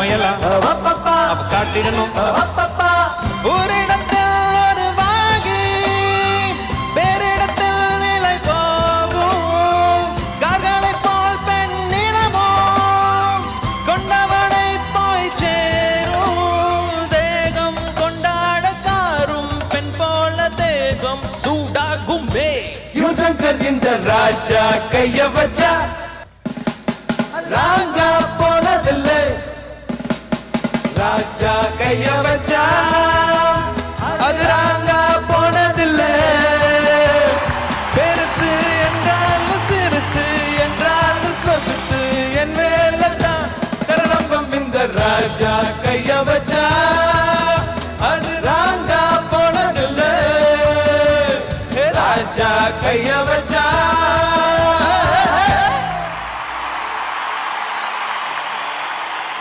திறமையெல்லாம் அவ காட்டிடணும். ஒரு இடத்தில் ஒரு வாகி வேறிடத்தில் நிலை போகும். கார்களை போல் பெண்ணினமோ கொண்டவனை போய் சேரும். தேகம் கொண்டாட காரும் பெண் போல தேகம் சூடாகும். இந்த ராஜா கைய வச்சா ராங்கா போனதில்லை. ராஜா கைய வச்சா அது ராங்கா போனதில்லை. பெருசு என்றாலும் சிறுசு என்றாலும் சொகுசு என் மேலதான் கரணம். இந்த ராஜா கைய வச்சா அது ராங்கா போனதில்லை. ராஜா கைய வச்சா